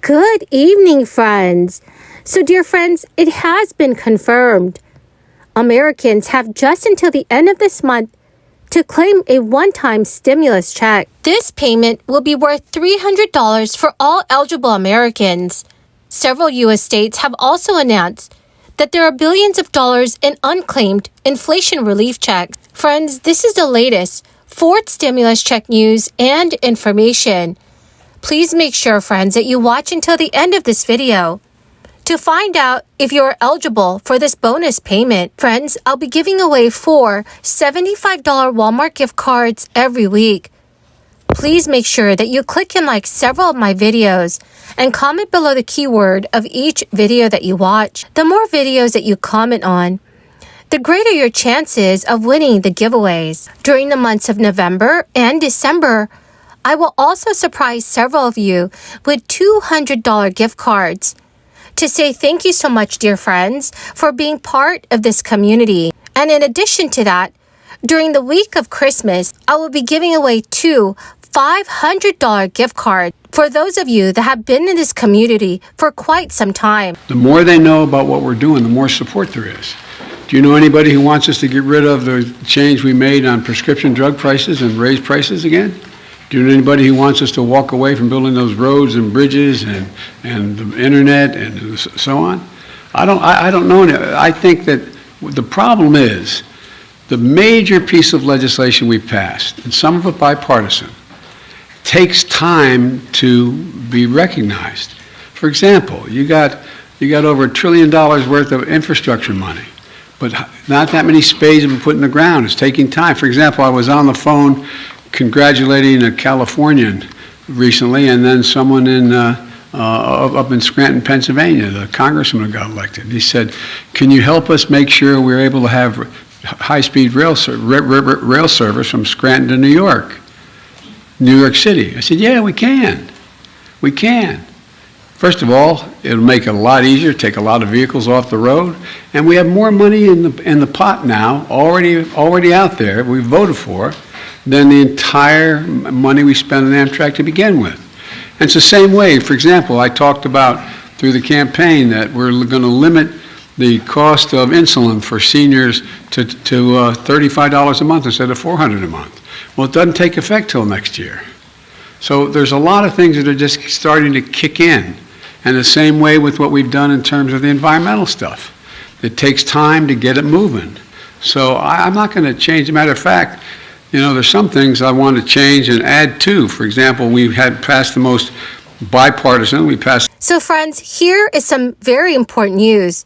Good evening, friends. So, dear friends, it has been confirmed. Americans have just until the end of this month to claim a one-time stimulus check. This payment will be worth $300 for all eligible Americans. Several U.S. states have also announced that there are billions of dollars in unclaimed inflation relief checks. Friends, this is the latest fourth stimulus check news and information. Please make sure, friends, that you watch until the end of this video to find out if you are eligible for this bonus payment. Friends, I'll be giving away 4 $75 Walmart gift cards every week. Please make sure that you click and like several of my videos and comment below the keyword of each video that you watch. The more videos that you comment on, the greater your chances of winning the giveaways. During the months of November and December, I will also surprise several of you with $200 gift cards to say thank you so much, dear friends, for being part of this community. And in addition to that, during the week of Christmas, I will be giving away 2 $500 gift cards for those of you that have been in this community for quite some time. The more they know about what we're doing, the more support there is. Do you know anybody who wants us to get rid of the change we made on prescription drug prices and raise prices again? Do you know anybody who wants us to walk away from building those roads and bridges and the internet and so on? I don't know. I think that the problem is the major piece of legislation we passed, and some of it bipartisan, takes time to be recognized. For example, you got over $1 trillion worth of infrastructure money, but not that many spades have been put in the ground. It's taking time. For example, I was on the phone congratulating a Californian recently, and then someone up in Scranton, Pennsylvania, the congressman who got elected. He said, "Can you help us make sure we're able to have high-speed rail service from Scranton to New York City?" I said, "Yeah, we can. We can. First of all, it'll make it a lot easier, take a lot of vehicles off the road, and we have more money in the pot now, already out there, we voted for, than the entire money we spent on Amtrak to begin with." And it's the same way. For example, I talked about through the campaign that we're going to limit the cost of insulin for seniors to $35 a month instead of $400 a month. Well, it doesn't take effect till next year. So there's a lot of things that are just starting to kick in. And the same way with what we've done in terms of the environmental stuff. It takes time to get it moving. So I'm not going to change. As a matter of fact, there's some things I want to change and add to. For example, we had passed the most bipartisan. So friends, here is some very important news.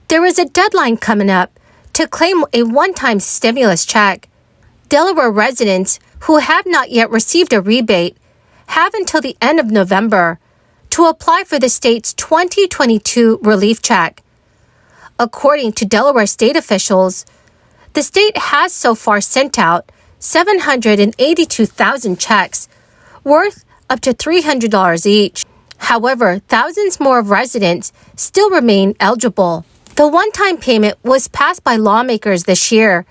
There is a deadline coming up to claim a one-time stimulus check. Delaware residents who have not yet received a rebate have until the end of November to apply for the state's 2022 relief check. According to Delaware state officials, the state has so far sent out 782,000 checks worth up to $300 each. However, thousands more of residents still remain eligible. The one-time payment was passed by lawmakers this year.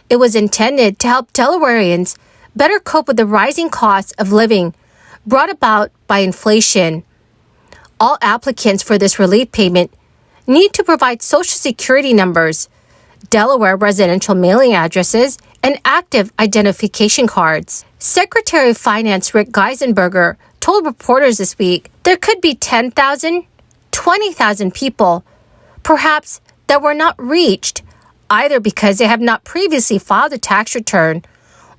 It was intended to help Delawareans better cope with the rising costs of living brought about by inflation. All applicants for this relief payment need to provide Social Security numbers, Delaware residential mailing addresses, and active identification cards. Secretary of Finance Rick Geisenberger told reporters this week there could be 10,000, 20,000 people, perhaps, that were not reached, either because they have not previously filed a tax return,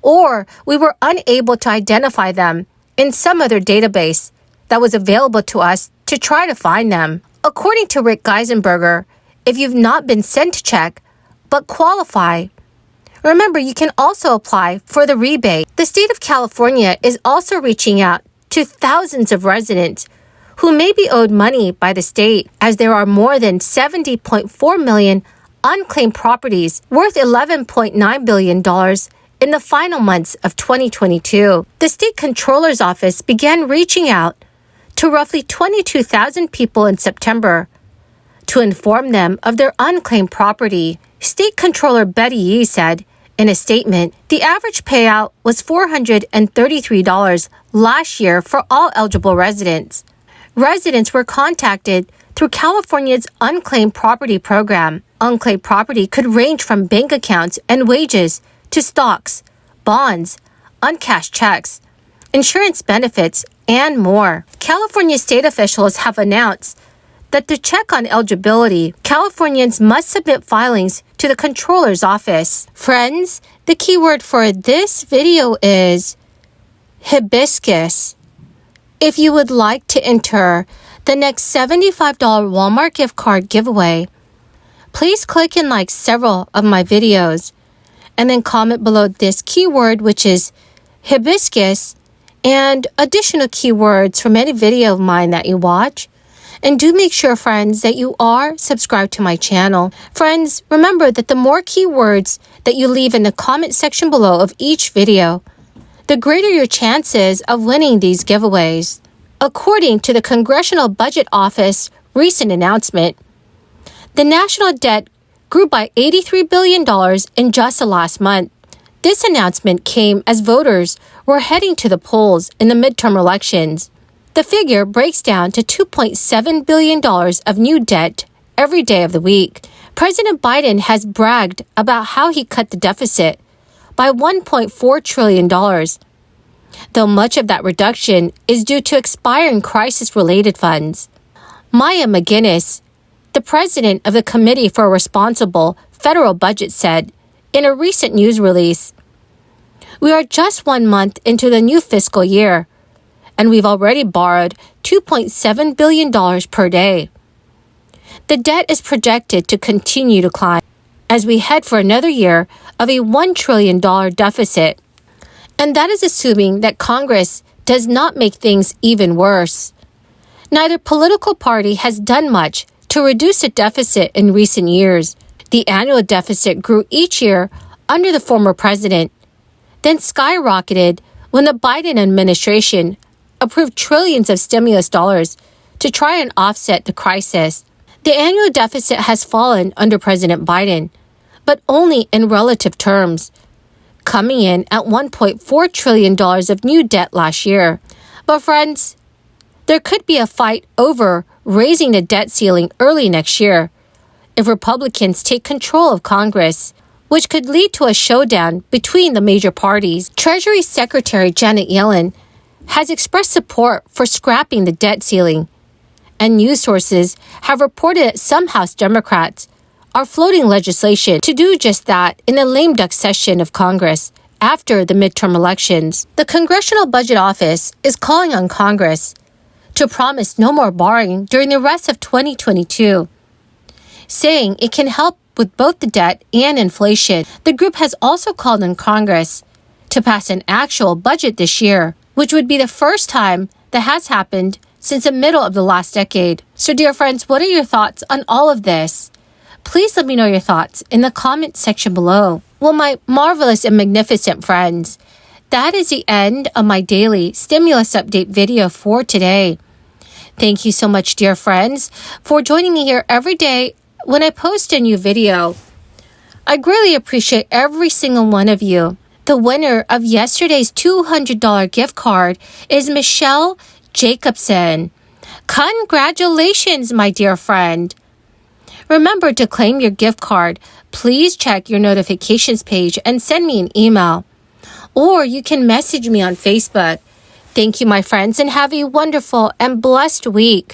or we were unable to identify them in some other database that was available to us to try to find them. According to Rick Geisenberger, if you've not been sent a check but qualify, remember you can also apply for the rebate. The state of California is also reaching out to thousands of residents who may be owed money by the state, as there are more than 70.4 million unclaimed properties worth $11.9 billion in the final months of 2022. The state controller's office began reaching out to roughly 22,000 people in September to inform them of their unclaimed property. State Controller Betty Yee said in a statement, the average payout was $433 last year for all eligible residents. Residents were contacted through California's Unclaimed Property Program. Unclaimed property could range from bank accounts and wages to stocks, bonds, uncashed checks, insurance benefits, and more. California state officials have announced that to check on eligibility, Californians must submit filings to the Controller's office. Friends, the keyword for this video is hibiscus. If you would like to enter the next $75 Walmart gift card giveaway, please click and like several of my videos and then comment below this keyword, which is hibiscus, and additional keywords from any video of mine that you watch. And do make sure, friends, that you are subscribed to my channel. Friends, remember that the more keywords that you leave in the comment section below of each video, the greater your chances of winning these giveaways. According to the Congressional Budget Office recent announcement, the national debt grew by $83 billion in just the last month. This announcement came as voters were heading to the polls in the midterm elections. The figure breaks down to $2.7 billion of new debt every day of the week. President Biden has bragged about how he cut the deficit by $1.4 trillion, though much of that reduction is due to expiring crisis-related funds. Maya McGuinness, the president of the Committee for a Responsible Federal Budget, said in a recent news release, "We are just 1 month into the new fiscal year, and we've already borrowed $2.7 billion per day. The debt is projected to continue to climb as we head for another year of a $1 trillion deficit. And that is assuming that Congress does not make things even worse. Neither political party has done much to reduce the deficit in recent years. The annual deficit grew each year under the former president, then skyrocketed when the Biden administration approved trillions of stimulus dollars to try and offset the crisis. The annual deficit has fallen under President Biden, but only in relative terms, coming in at $1.4 trillion of new debt last year. But friends, there could be a fight over raising the debt ceiling early next year if Republicans take control of Congress, which could lead to a showdown between the major parties. Treasury Secretary Janet Yellen has expressed support for scrapping the debt ceiling, and news sources have reported that some House Democrats are floating legislation to do just that in the lame duck session of Congress after the midterm elections. The Congressional Budget Office is calling on Congress to promise no more borrowing during the rest of 2022, saying it can help with both the debt and inflation. The group has also called on Congress to pass an actual budget this year, which would be the first time that has happened since the middle of the last decade. So dear friends, what are your thoughts on all of this? Please let me know your thoughts in the comment section below. Well, my marvelous and magnificent friends, that is the end of my daily stimulus update video for today. Thank you so much, dear friends, for joining me here every day when I post a new video. I greatly appreciate every single one of you. The winner of yesterday's $200 gift card is Michelle Jacobson. Congratulations, my dear friend. Remember to claim your gift card. Please check your notifications page and send me an email. Or you can message me on Facebook. Thank you, my friends, and have a wonderful and blessed week.